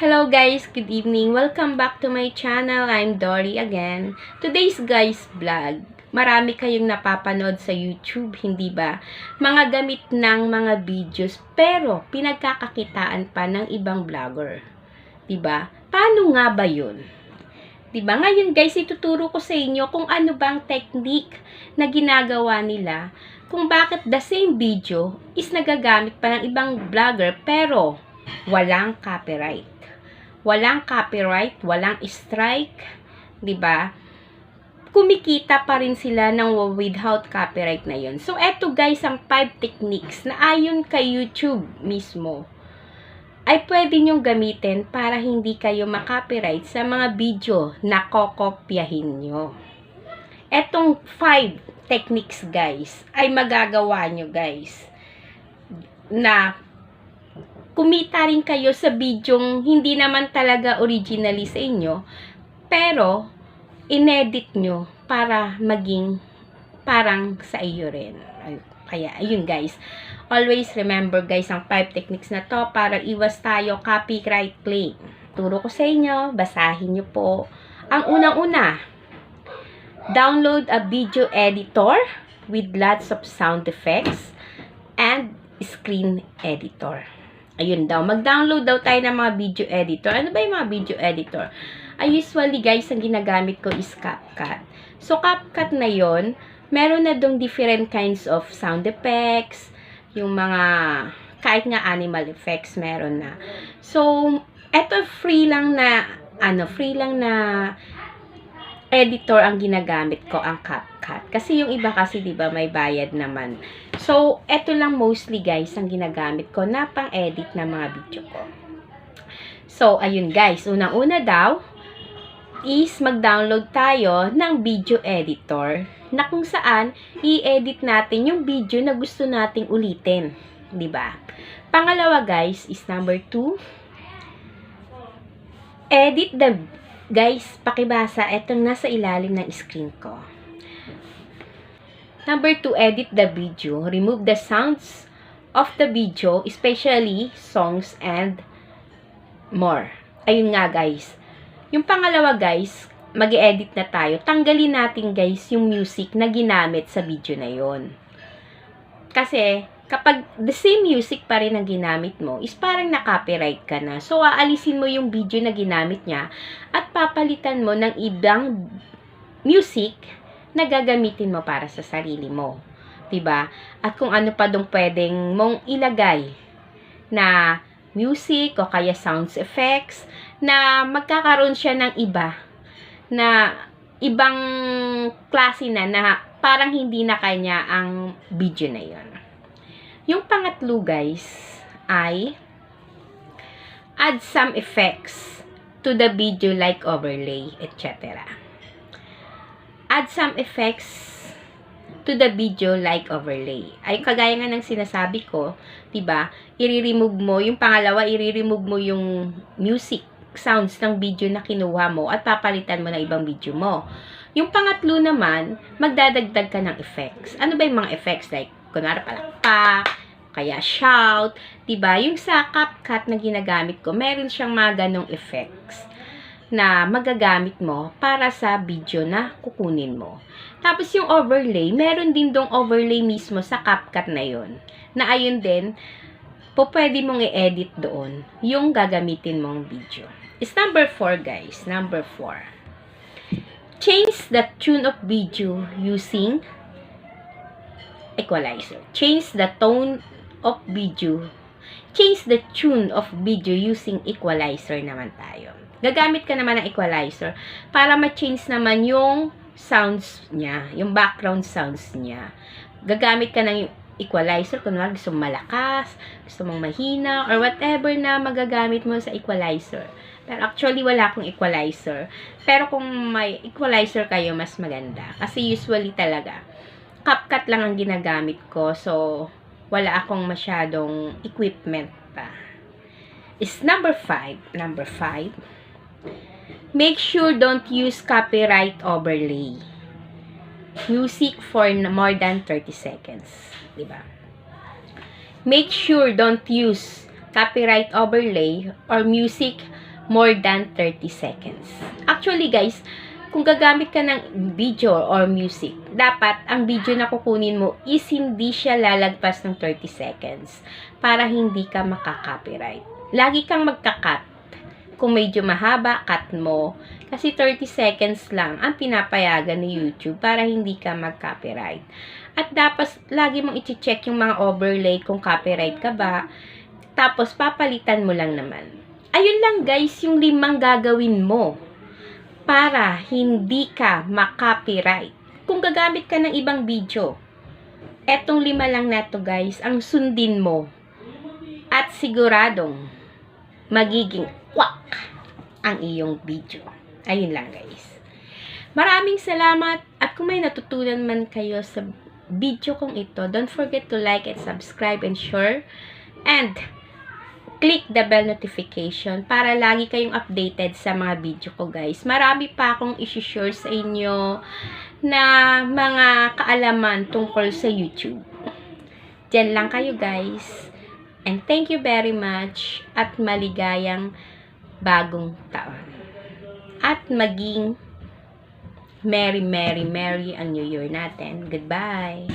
Hello guys, good evening. Welcome back to my channel. I'm Dory again. Today's guys vlog. Marami kayong napapanood sa YouTube, hindi ba? Mga gamit ng mga videos pero pinagkakakitaan pa ng ibang vlogger. 'Di ba? Paano nga ba 'yun? 'Di ba? Ngayon guys, ituturo ko sa inyo kung ano bang technique na ginagawa nila kung bakit the same video is nagagamit pa ng ibang vlogger pero walang copyright. Walang copyright, walang strike, 'di ba? Kumikita pa rin sila ng without copyright na 'yon. So eto guys ang 5 techniques na ayon kay YouTube mismo ay pwede nyong gamitin para hindi kayo makopyright sa mga video na kokopyahin nyo. Etong 5 techniques guys ay magagawa nyo guys na kumita rin kayo sa bidyong hindi naman talaga originally sa inyo, pero inedit nyo para maging parang sa iyo rin. Kaya, ayun guys. Always remember guys, ang 5 techniques na to para iwas tayo copyright claim. Turo ko sa inyo, basahin nyo po. Ang unang-una, download a video editor with lots of sound effects and screen editor. Ayun daw, mag-download daw tayo ng mga video editor. Ano ba yung mga video editor? Usually guys, ang ginagamit ko is CapCut. So, CapCut na yon, meron na dong different kinds of sound effects, yung mga, kahit nga animal effects, meron na. So, eto free lang na editor ang ginagamit ko, ang CapCut. Kasi yung iba kasi, di ba, may bayad naman. So, eto lang mostly guys, ang ginagamit ko na pang-edit ng mga video ko. So, ayun guys, unang-una daw is mag-download tayo ng video editor na kung saan i-edit natin yung video na gusto nating ulitin. 'Di ba? Pangalawa guys is number 2. Guys, pakibasa. Etong nasa ilalim ng screen ko. Number 2, edit the video. Remove the sounds of the video, especially songs and more. Ayun nga guys. Yung pangalawa guys, mag-edit na tayo. Tanggalin natin guys yung music na ginamit sa video na yon. Kasi kapag the same music pa rin ang ginamit mo, is parang na-copyright ka na. So, aalisin mo yung video na ginamit niya at papalitan mo ng ibang music na gagamitin mo para sa sarili mo. 'Di ba? At kung ano pa dong pwedeng mong ilagay na music o kaya sounds effects na magkakaroon siya ng iba na ibang klase na parang hindi na kanya ang video na yon. Yung pangatlo guys ay add some effects to the video like overlay, etc. Add some effects to the video like overlay. Ay kagaya nga ng sinasabi ko, 'di ba? I-remove mo yung pangalawa, i-remove mo yung music sounds ng video na kinuha mo at papalitan mo ng ibang video mo. Yung pangatlo naman, magdadagdag ka ng effects. Ano ba yung mga effects? Like, kunwari palakpak, kaya shout, 'di ba? Yung sa CapCut na ginagamit ko, meron siyang mga ganong effects na magagamit mo para sa video na kukunin mo. Tapos yung overlay, meron din dong overlay mismo sa CapCut na yon. Na ayun din, pwede mong i-edit doon yung gagamitin mong video. It's number 4 guys. Number 4. Change the tune of video using equalizer. Change the tone of video. Change the tune of video using equalizer naman tayo. Gagamit ka naman ng equalizer para ma-change naman yung sounds niya, yung background sounds niya. Gagamit ka ng equalizer, kunwari gusto mong malakas, gusto mong mahina, or whatever na magagamit mo sa equalizer. Pero actually, wala akong equalizer. Pero kung may equalizer kayo, mas maganda. Kasi usually talaga, CapCut lang ang ginagamit ko. So, wala akong masyadong equipment pa. Is number 5. Number 5. Make sure don't use copyright overlay. Music for more than 30 seconds. Diba? Make sure don't use copyright overlay or music more than 30 seconds. Actually guys, kung gagamit ka ng video or music, dapat ang video na kukunin mo is hindi siya lalagpas ng 30 seconds para hindi ka makaka-copyright. Lagi kang magka-cut. Kung medyo mahaba, cut mo. Kasi 30 seconds lang ang pinapayagan ni YouTube para hindi ka mag-copyright. At dapat lagi mong i-check yung mga overlay kung copyright ka ba. Tapos papalitan mo lang naman. Ayun lang guys, yung 5 gagawin mo para hindi ka makopyright. Kung gagamit ka ng ibang video, etong 5 lang na to guys, ang sundin mo. At siguradong magiging kwak ang iyong video. Ayun lang guys. Maraming salamat at kung may natutunan man kayo sa video kong ito, don't forget to like and subscribe and share. And click the bell notification para lagi kayong updated sa mga video ko guys. Marami pa akong isi-share sa inyo na mga kaalaman tungkol sa YouTube. Diyan lang kayo guys. And thank you very much at maligayang bagong taon. At maging merry ang New Year natin. Goodbye!